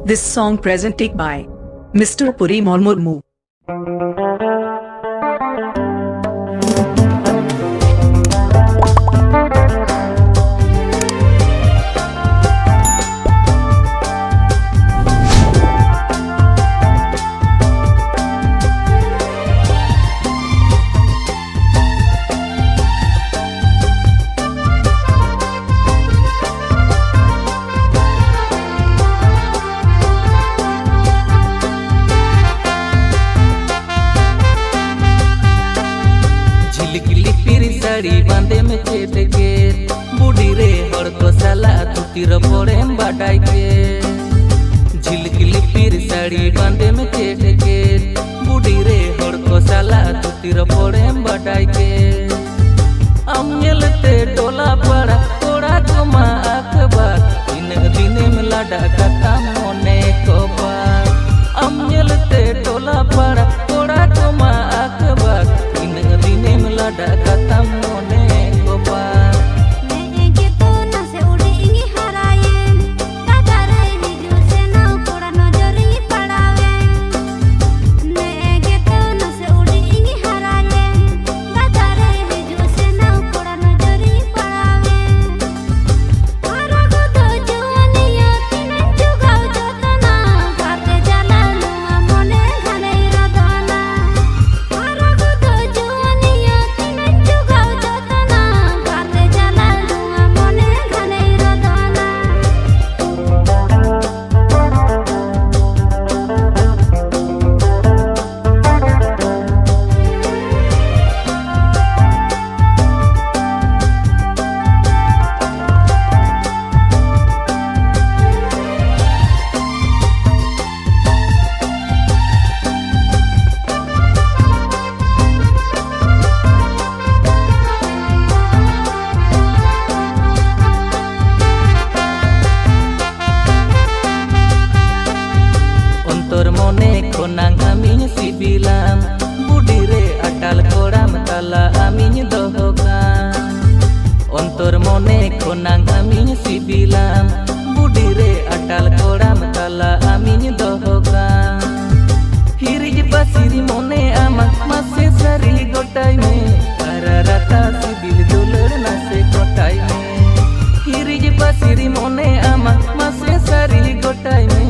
This song presented by Mr. Puri Murmu. Sari बांधे में चेट के बूढ़ी रे हर को साला तू तीर पड़े बाटाई के झिलकिली पीर साड़ी बांधे में चेट के बूढ़ी रे हर को साला तू तीर पड़े बाटाई के अमयलते डोला पड़ा थोड़ा कमा अखबार इन दिने में लाडा का मोने को बार अमयलते डोला पड़ा थोड़ा कमा अखबार इन दिने में लाडा का मोने को बार konang amin sibilam budi re atal koram tala amin dohokan ontor mone konang amin sibilam budi re atal koram tala amin dohokan hirij basiri mone ama mase sari gotai me ararata sibil dular nase gotai me hirij basiri mone ama mase sari gotai me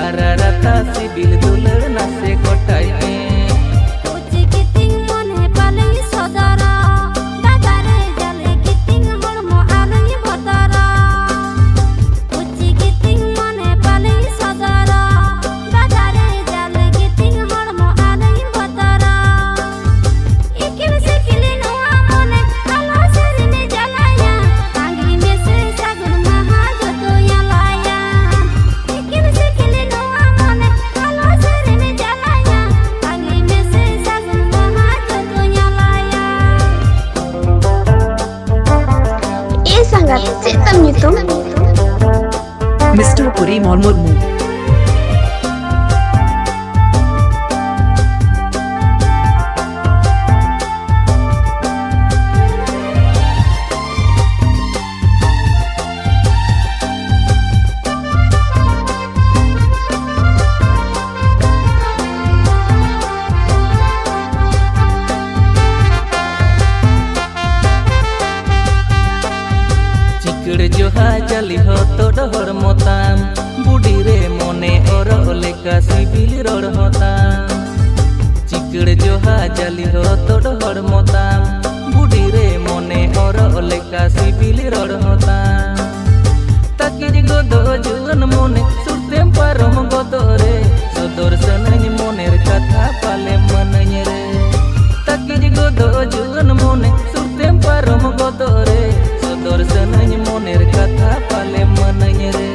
ararata sibil dular nase gotai me uchi kiting mone palai sodara dadare jale kiting hormo arani botara uchi kiting mone palai sodara dadare jale kiting hormo arani botara ikim se kilino amone ala serine jalaya angri mese sagur maha joto yalaya ikim se kilino amone ala serine jalaya angri mese sagur maha joto yalaya ए संगत चेतम नितुम Mr. Puri Murmu. चिकड़ जोहा जली हो तो डहर मोताम बूढ़ी रे मोने और लेका सिबिल रोड होताम चिकड़ जोहा जली हो तो डहर मोताम बूढ़ी रे मोने और लेका सिबिल रोड होताम तकिज गोदो जुवन मोने सुरतेम पारम गोदो रे सदर सनኝ मोनेर कथा पाले मनኝ रे तकिज गोदो जुवन मोने सुरतेम पारम गोदो रे सदर सनኝ मोनेर कथा पाले मनኝ रे